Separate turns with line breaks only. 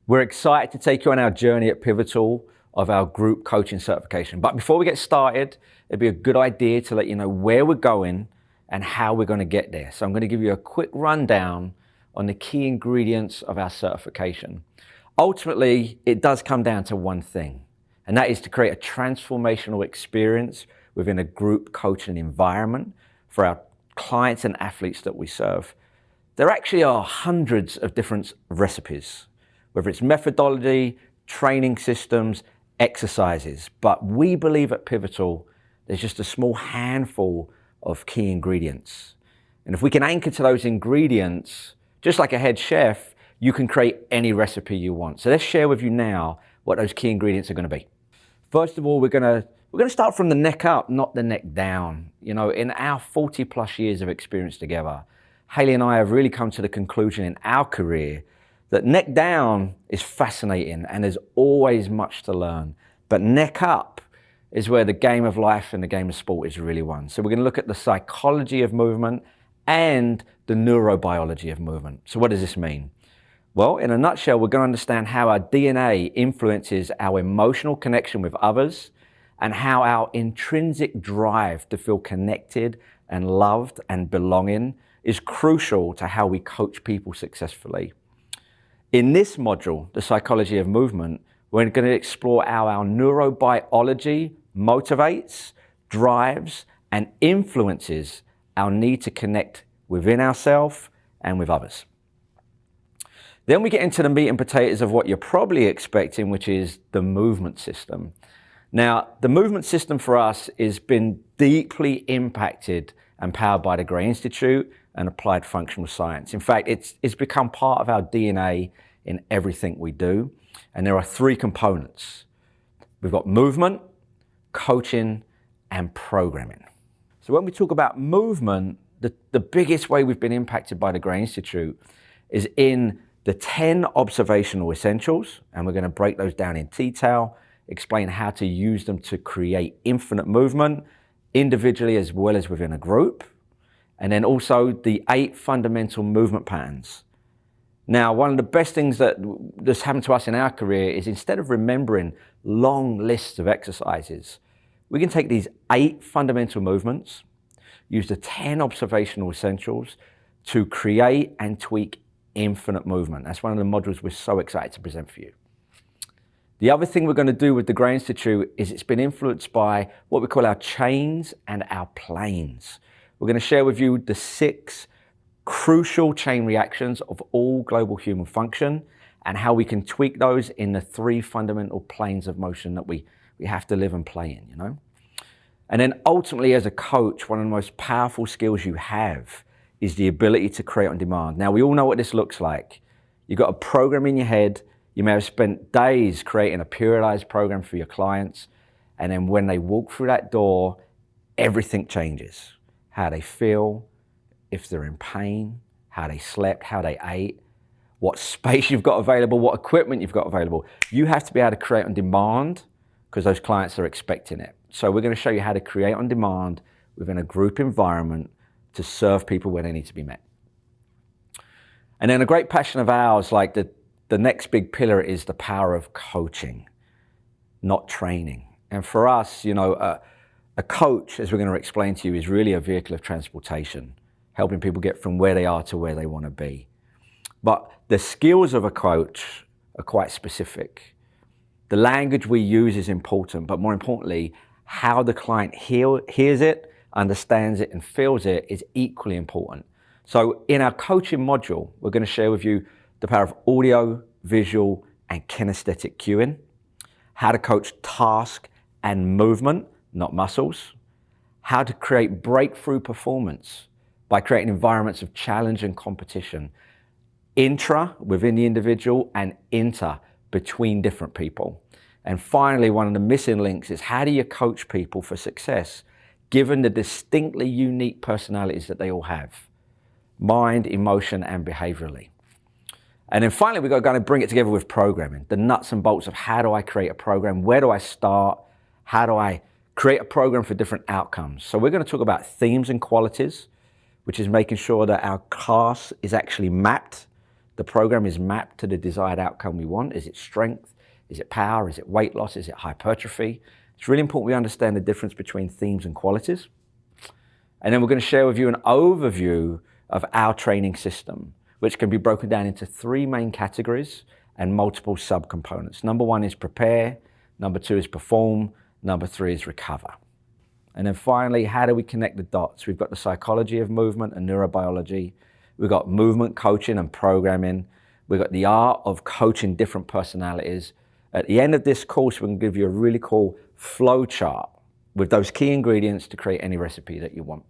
We're excited to take you on our journey at Pivotal of our group coaching certification. But before we get started, it'd be a good idea to let you know where we're going and how we're going to get there. So I'm going to give you a quick rundown on the key ingredients of our certification. Ultimately, it does come down to one thing, and that is to create a transformational experience within a group coaching environment for our clients and athletes that we serve. There actually are hundreds of different recipes, whether it's methodology, training systems, exercises. But we believe at Pivotal, there's just a small handful of key ingredients. And if we can anchor to those ingredients, just like a head chef, you can create any recipe you want. So let's share with you now what those key ingredients are going to be. First of all, we're going to start from the neck up, not the neck down. You know, in our 40 plus years of experience together, Haley and I have really come to the conclusion in our career that neck down is fascinating and there's always much to learn. But neck up is where the game of life and the game of sport is really won. So we're going to look at the psychology of movement and the neurobiology of movement. So what does this mean? Well, in a nutshell, we're going to understand how our DNA influences our emotional connection with others and how our intrinsic drive to feel connected and loved and belonging is crucial to how we coach people successfully. In this module, the psychology of movement, we're going to explore how our neurobiology motivates, drives, and influences our need to connect within ourselves and with others. Then we get into the meat and potatoes of what you're probably expecting, which is the movement system. Now, the movement system for us has been deeply impacted and powered by the Gray Institute and applied functional science. In fact, it's become part of our DNA in everything we do. And there are three components. We've got movement, coaching, and programming. So when we talk about movement, the biggest way we've been impacted by the Gray Institute is in the 10 observational essentials, and we're going to break those down in detail, explain how to use them to create infinite movement, individually as well as within a group. And then also the 8 fundamental movement patterns. Now, one of the best things that's happened to us in our career is instead of remembering long lists of exercises, we can take these 8 fundamental movements, use the 10 observational essentials to create and tweak infinite movement. That's one of the modules we're so excited to present for you. The other thing we're going to do with the Gray Institute is it's been influenced by what we call our chains and our planes. We're going to share with you the 6 crucial chain reactions of all global human function and how we can tweak those in the 3 fundamental planes of motion that we have to live and play in, you know? And then ultimately as a coach, one of the most powerful skills you have is the ability to create on demand. Now, we all know what this looks like. You've got a program in your head. You may have spent days creating a periodized program for your clients. And then when they walk through that door, everything changes. How they feel, if they're in pain, how they slept, how they ate, what space you've got available, what equipment you've got available. You have to be able to create on demand because those clients are expecting it. So we're going to show you how to create on demand within a group environment to serve people where they need to be met. And then a great passion of ours, like the next big pillar is the power of coaching, not training. And for us, you know, a coach, as we're going to explain to you, is really a vehicle of transportation, helping people get from where they are to where they want to be. But the skills of a coach are quite specific. The language we use is important, but more importantly, how the client hears it, understands it, and feels it is equally important. So in our coaching module, we're going to share with you the power of audio, visual, and kinesthetic cueing, how to coach task and movement, not muscles, how to create breakthrough performance by creating environments of challenge and competition, intra within the individual and inter between different people. And finally, one of the missing links is how do you coach people for success, given the distinctly unique personalities that they all have, mind, emotion, and behaviorally. And then finally, we've got to kind of bring it together with programming, the nuts and bolts of how do I create a program, where do I start, how do I create a program for different outcomes. So we're going to talk about themes and qualities, which is making sure that our class is actually mapped The program is mapped to the desired outcome we want. Is it strength? Is it power? Is it weight loss? Is it hypertrophy? It's really important we understand the difference between themes and qualities. And then we're going to share with you an overview of our training system, which can be broken down into 3 main categories and multiple subcomponents. Number 1 is prepare, number 2 is perform, number 3 is recover. And then finally, how do we connect the dots? We've got the psychology of movement and neurobiology. We've got movement coaching and programming. We've got the art of coaching different personalities. At the end of this course, we're going to give you a really cool flow chart with those key ingredients to create any recipe that you want.